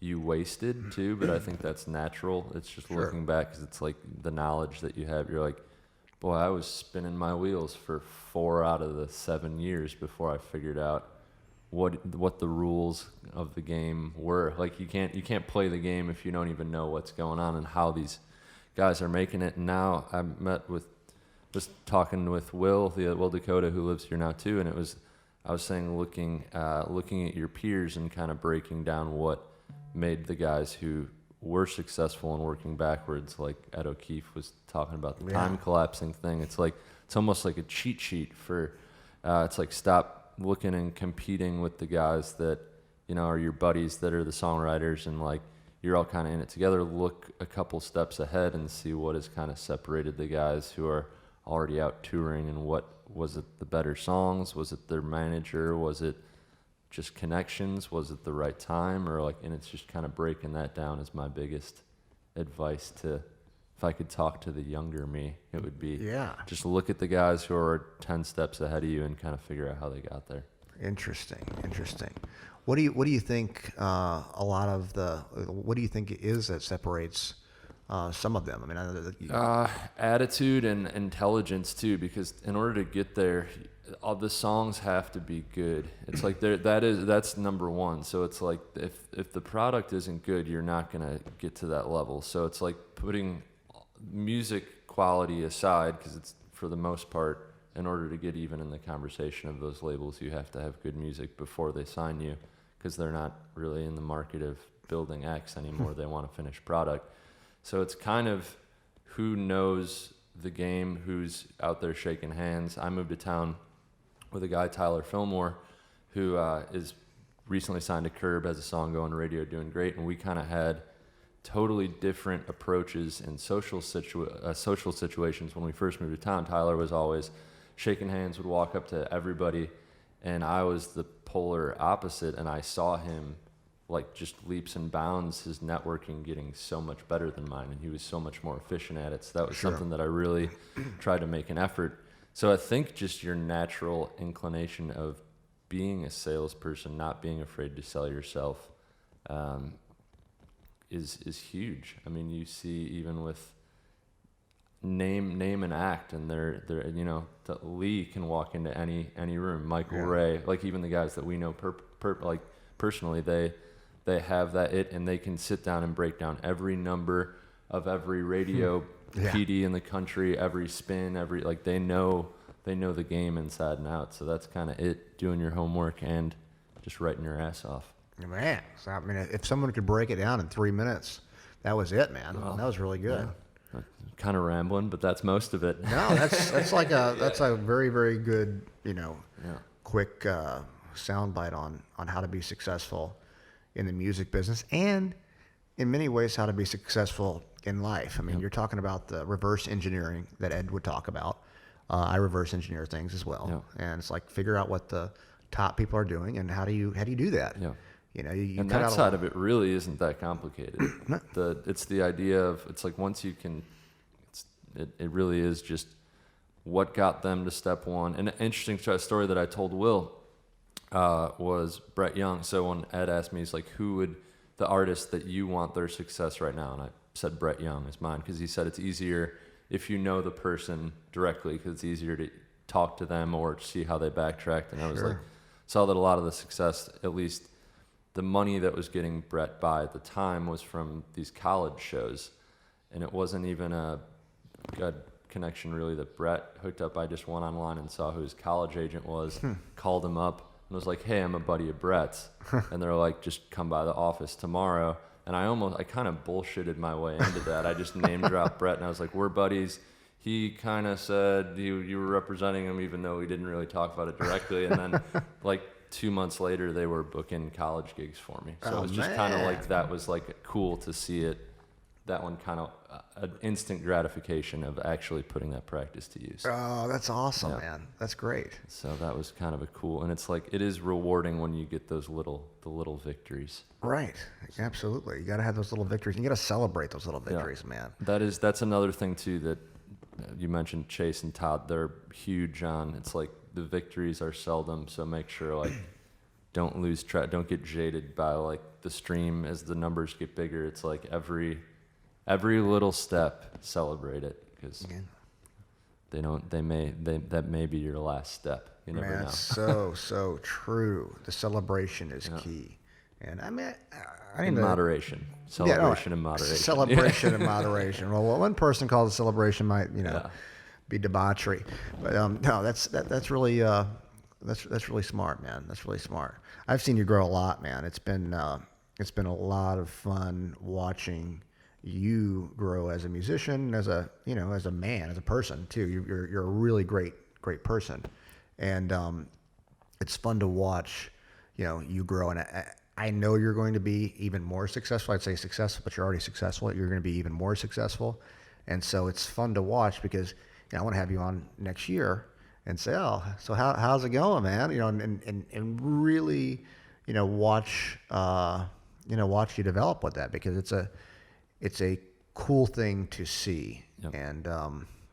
you wasted too, but I think that's natural. It's just looking back, because it's like the knowledge that you have. You're like, boy, I was spinning my wheels for 4 out of the 7 years before I figured out what the rules of the game were. Like you can't play the game if you don't even know what's going on and how these guys are making it. And now I was talking with Will Dakota, who lives here now too, and I was saying looking at your peers and kind of breaking down what made the guys who were successful and working backwards, like Ed O'Keefe was talking about the time collapsing thing. It's almost like a cheat sheet for it's like stop looking and competing with the guys that are your buddies that are the songwriters, and like you're all kind of in it together. Look a couple steps ahead and see what has kind of separated the guys who are already out touring, and what was it, the better songs, was it their manager, was it just connections, was it the right time, or and it's just kind of breaking that down is my biggest advice. If I could talk to the younger me, it would be just look at the guys who are 10 steps ahead of you and kind of figure out how they got there. Interesting. What do you think what do you think it is that separates some of them? I mean, attitude and intelligence too, because in order to get there, all the songs have to be good. It's like that's number one. So it's like if the product isn't good, you're not gonna get to that level. So it's like putting music quality aside, because it's, for the most part, in order to get even in the conversation of those labels, you have to have good music before they sign you, because they're not really in the market of building X anymore. They want a finished product. So it's kind of who knows the game, who's out there shaking hands. I moved to town with a guy, Tyler Fillmore, who is recently signed to Curb, has a song going radio, doing great, and we kind of had totally different approaches in social situations when we first moved to town. Tyler was always shaking hands, would walk up to everybody, and I was the polar opposite, and I saw him just leaps and bounds, his networking getting so much better than mine, and he was so much more efficient at it. So that was something that I really tried to make an effort. So I think just your natural inclination of being a salesperson, not being afraid to sell yourself, is huge. I mean, you see even with name and act, and they're Lee can walk into any room. Michael Ray, even the guys that we know personally, they have that it, and they can sit down and break down every number of every radio PD in the country, every spin, they know the game inside and out. So that's kind of it, doing your homework and just writing your ass off. Man, so, I mean, if someone could break it down in 3 minutes, that was it, man. Well, that was really good. Yeah. Kind of rambling, but that's most of it. No, that's a very, very good, quick soundbite on how to be successful in the music business, and in many ways how to be successful in life. I mean, you're talking about the reverse engineering that Ed would talk about. I reverse engineer things as well, and it's like figure out what the top people are doing and how do you do that. Yeah. You and that side of it really isn't that complicated. It's the idea of, it's like once you can, it really is just what got them to step one. And an interesting story that I told Will was Brett Young. So when Ed asked me, he's like, who would the artist that you want their success right now? And I said Brett Young is mine, because he said it's easier if you know the person directly, because it's easier to talk to them or see how they backtracked. And I was saw that a lot of the success, at least the money that was getting Brett by at the time, was from these college shows. And it wasn't even a good connection really that Brett hooked up. I just went online and saw who his college agent was, called him up, and was like, hey, I'm a buddy of Brett's. And they're like, just come by the office tomorrow. And I kind of bullshitted my way into that. I just name dropped Brett, and I was like, we're buddies. He kind of said you were representing him, even though we didn't really talk about it directly. And then like 2 months later, they were booking college gigs for me. So it was just kind of like, that was like cool to see it. That one kind of an instant gratification of actually putting that practice to use. Oh, that's awesome, man. That's great. So that was kind of a cool, and it's like, it is rewarding when you get the little victories. Right. Absolutely. You got to have those little victories. You got to celebrate those little victories, man. That's another thing too that you mentioned. Chase and Todd, they're huge on. It's like the victories are seldom, so make sure like don't lose track. Don't get jaded by like the stream as the numbers get bigger. It's like every little step, celebrate it, because that may be your last step. You never know. That's so true. The celebration is key. And I mean, moderation. Celebration and moderation. Celebration and moderation. Well, one person calls it celebration might, be debauchery. But no, that's really smart, man. That's really smart. I've seen you grow a lot, man. It's been a lot of fun watching you grow as a musician, as a man, as a person too. You're a really great person, and it's fun to watch, you grow. And I know you're going to be even more successful. I'd say successful, but you're already successful. You're going to be even more successful, and so it's fun to watch because I want to have you on next year and say, oh, so how's it going, man? And really, watch you develop with that, because it's a cool thing to see. Yep. And,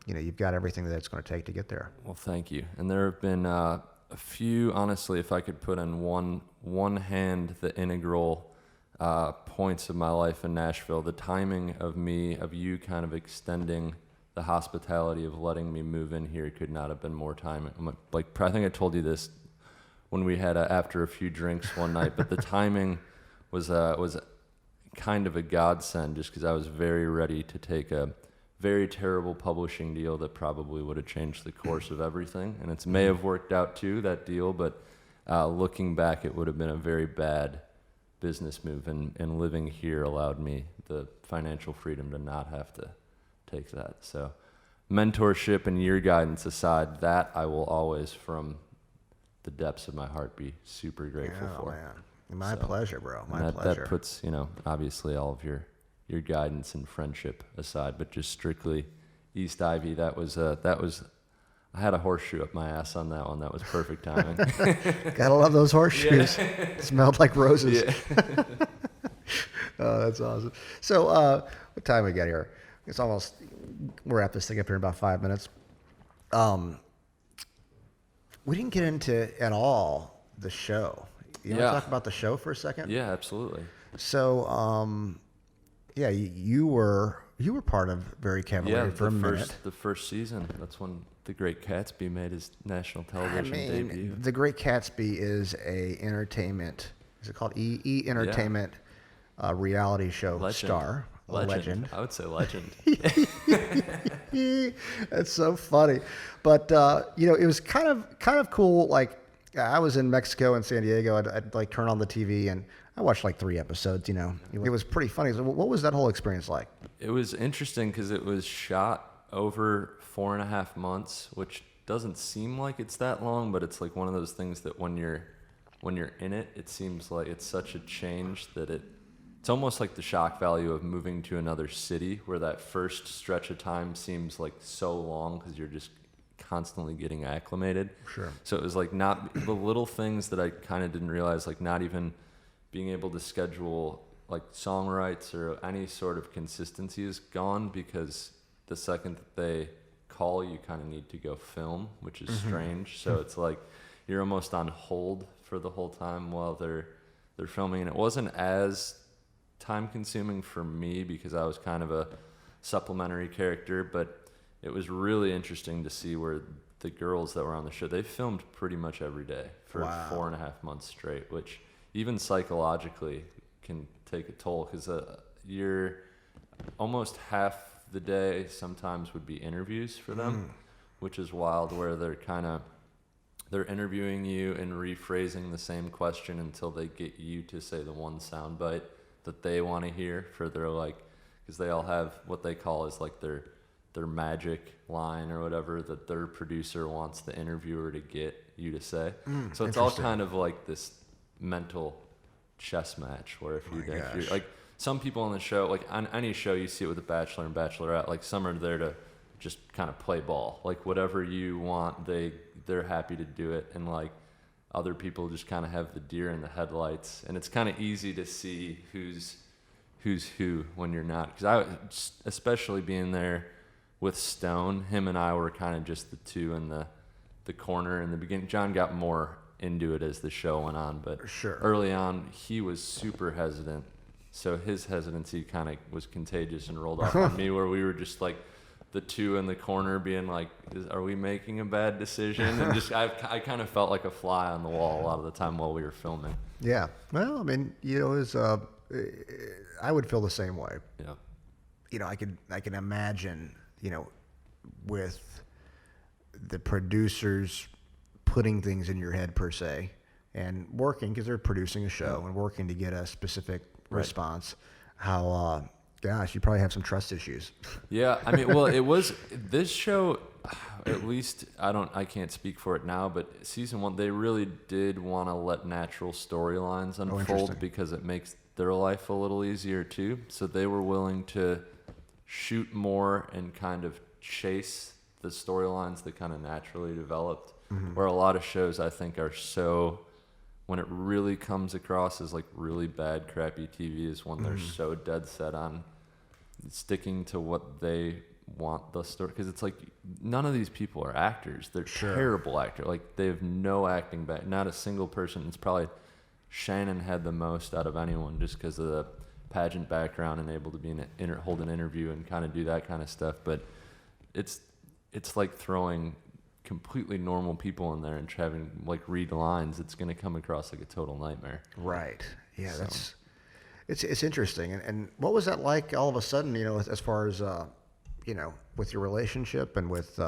you've got everything that it's going to take to get there. Well, thank you. And there have been a few, honestly, if I could put in one hand the integral points of my life in Nashville, the timing of you kind of extending the hospitality of letting me move in here could not have been more timing. Like, I think I told you this when we had after a few drinks one night, but the timing was kind of a godsend, just because I was very ready to take a very terrible publishing deal that probably would have changed the course of everything. And it may have worked out too, that deal, but looking back, it would have been a very bad business move. And living here allowed me the financial freedom to not have to take that. So mentorship and your guidance aside, that I will always, from the depths of my heart, be super grateful for. Man. My pleasure, bro. My pleasure. That puts, obviously all of your guidance and friendship aside, but just strictly East Ivy, that was I had a horseshoe up my ass on that one. That was perfect timing. Gotta love those horseshoes. Yeah. Smelled like roses. Yeah. Oh, that's awesome. So, what time we got here? It's almost, we'll wrap this thing up here in about 5 minutes. We didn't get into at all the show. You want to talk about the show for a second? Yeah, absolutely. So, you were part of Very Cavalier for a minute. The first season. That's when the Great Gatsby made his national television debut. The Great Gatsby is a entertainment. Is it called entertainment reality show star? Legend. I would say legend. That's so funny, but it was kind of cool. Like, I was in Mexico and San Diego. I'd like turn on the TV and I watched like 3 episodes. It was pretty funny. So what was that whole experience like? It was interesting because it was shot over 4.5 months, which doesn't seem like it's that long, but it's like one of those things that when you're in it, it seems like it's such a change that it's almost like the shock value of moving to another city, where that first stretch of time seems like so long because you're just constantly getting acclimated. Sure. So it was like not the little things that I kind of didn't realize, like not even being able to schedule like songwrites or any sort of consistency is gone, because the second that they call, you kind of need to go film, which is strange. So it's like you're almost on hold for the whole time while they're filming. And it wasn't as time consuming for me because I was kind of a supplementary character, but it was really interesting to see where the girls that were on the show, they filmed pretty much every day for 4.5 months straight, which even psychologically can take a toll, because you're almost half the day sometimes would be interviews for them, which is wild, where they're interviewing you and rephrasing the same question until they get you to say the one soundbite that they want to hear for their like, because they all have what they call is like their magic line or whatever that their producer wants the interviewer to get you to say. So it's all kind of like this mental chess match where if you're like some people on the show, like on any show you see it with the Bachelor and Bachelorette, like some are there to just kind of play ball, like whatever you want, they're happy to do it, and like other people just kind of have the deer in the headlights, and it's kind of easy to see who's who when you're not, because I, especially being there with Stone, him and I were kind of just the two in the corner in the beginning. John got more into it as the show went on, but early on he was super hesitant, so his hesitancy kind of was contagious and rolled off on me, where we were just like the two in the corner being like, are we making a bad decision? And just I kind of felt like a fly on the wall a lot of the time while we were filming. Yeah, well, I mean, you know, it was, I would feel the same way. Yeah, you know, I can imagine, you know, with the producers putting things in your head per se and working, because they're producing a show and working to get a specific response, how gosh, you probably have some trust issues. Yeah, I mean, well, it was this show, at least I can't speak for it now, but season 1 they really did want to let natural storylines unfold because it makes their life a little easier too. So they were willing to shoot more and kind of chase the storylines that kind of naturally developed, where a lot of shows I think are so, when it really comes across as like really bad crappy TV is when they're so dead set on sticking to what they want the story, because it's like none of these people are actors. They're terrible actors. Like they have no acting back, not a single person. It's probably Shannon had the most out of anyone just because of the pageant background and able to be hold an interview and kind of do that kind of stuff. But it's like throwing completely normal people in there and having like read lines. It's going to come across like a total nightmare. Right. Yeah. So. It's interesting. And what was that like all of a sudden, you know, as far as, you know, with your relationship and with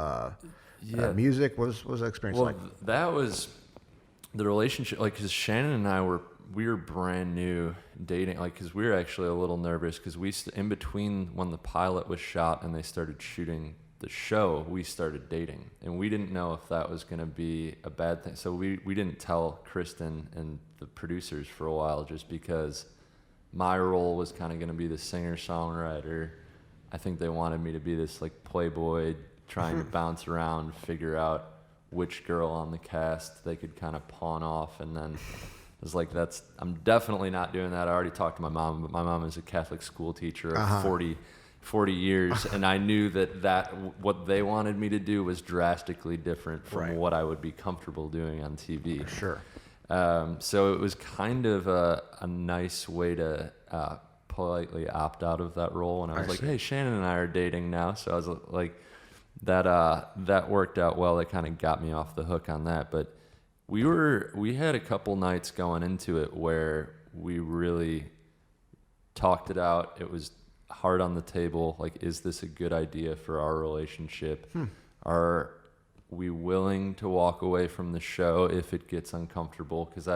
music? What was that experience like? Well, that was the relationship, like, because Shannon and I we were brand new dating, like, because we were actually a little nervous because in between when the pilot was shot and they started shooting the show, we started dating, and we didn't know if that was going to be a bad thing. So we didn't tell Kristen and the producers for a while, just because my role was kind of going to be the singer-songwriter. I think they wanted me to be this like playboy trying to bounce around, figure out which girl on the cast they could kind of pawn off, and then it was like, I'm definitely not doing that. I already talked to my mom, but my mom is a Catholic school teacher of 40 years, and I knew that what they wanted me to do was drastically different from what I would be comfortable doing on TV. Sure. So it was kind of a nice way to politely opt out of that role. And I was like, hey, Shannon and I are dating now. So I was like, that worked out well. That kind of got me off the hook on that. But we had a couple nights going into it where we really talked it out. It was hard on the table. Like, is this a good idea for our relationship? Are we willing to walk away from the show if it gets uncomfortable? Because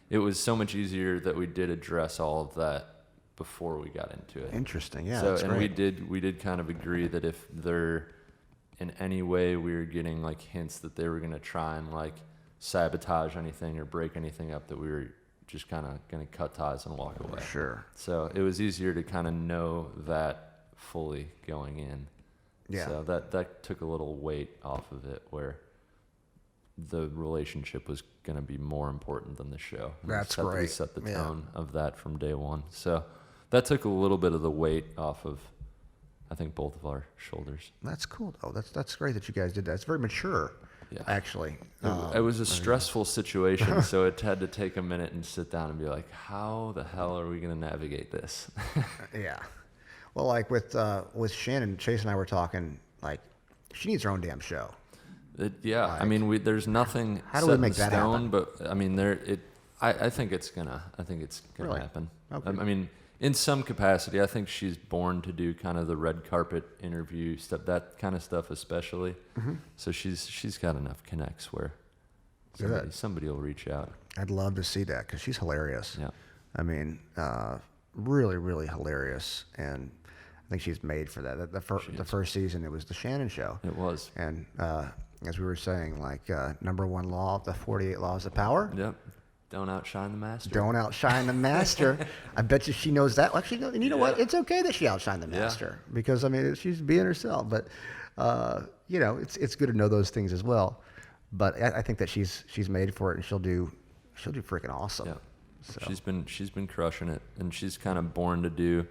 it was so much easier that we did address all of that before we got into it. Interesting, yeah. So, that's and great. we did kind of agree that if they're in any way we were getting like hints that they were going to try and like sabotage anything or break anything up, that we were just kind of going to cut ties and walk away. Sure. So it was easier to kind of know that fully going in. Yeah. So that took a little weight off of it, where the relationship was going to be more important than the show. And That's great. We set the tone of that from day one. So that took a little bit of the weight off of, I think, both of our shoulders. That's cool, though. That's great that you guys did that. It's very mature, actually. It was a stressful situation, so it had to take a minute and sit down and be like, how the hell are we going to navigate this? Yeah. Well, like with Shannon, Chase and I were talking, like, she needs her own damn show. I mean, there's nothing how do we make that happen? But I mean, I think it's gonna Really? happen. Okay. I mean, in some capacity, I think she's born to do kind of the red carpet interview stuff, that kind of stuff especially. So she's got enough connects where somebody will reach out. I'd love to see that because she's hilarious. Yeah. I mean, really, really hilarious, and I think she's made for that. The first season, it was the Shannon show. It was. And as we were saying, like number one law of the 48 laws of power. Yep. Don't outshine the master. Don't outshine the master. I bet you she knows that. Actually, and you know what? It's okay that she outshined the master because I mean she's being herself. But you know, it's good to know those things as well. But I think that she's made for it, and she'll do freaking awesome. Yeah. So. She's been crushing it, and she's kind of born to do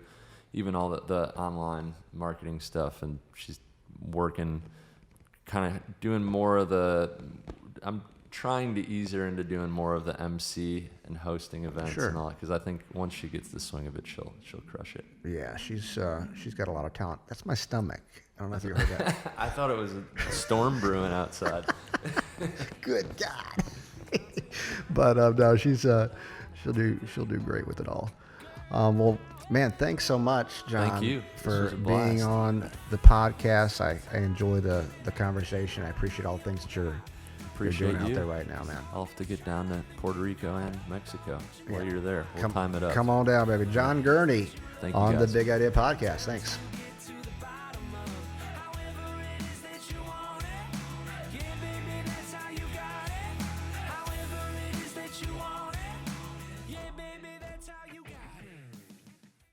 even all the online marketing stuff, and she's working, kind of doing more of the. I'm trying to ease her into doing more of the MC and hosting events and all that, because I think once she gets the swing of it, she'll crush it. Yeah, she's got a lot of talent. That's my stomach. I don't know if you heard that. I thought it was a storm brewing outside. Good God. But no, she'll do great with it all. Well, man, thanks so much, John. Thank you for being on the podcast. I enjoy the conversation. I appreciate all the things that you're doing out there right now, man. I'll have to get down to Puerto Rico and Mexico while you're there. We'll time it up. Come on down, baby. John Gurney Thank you, on guys. the Big Idea Podcast. Thanks.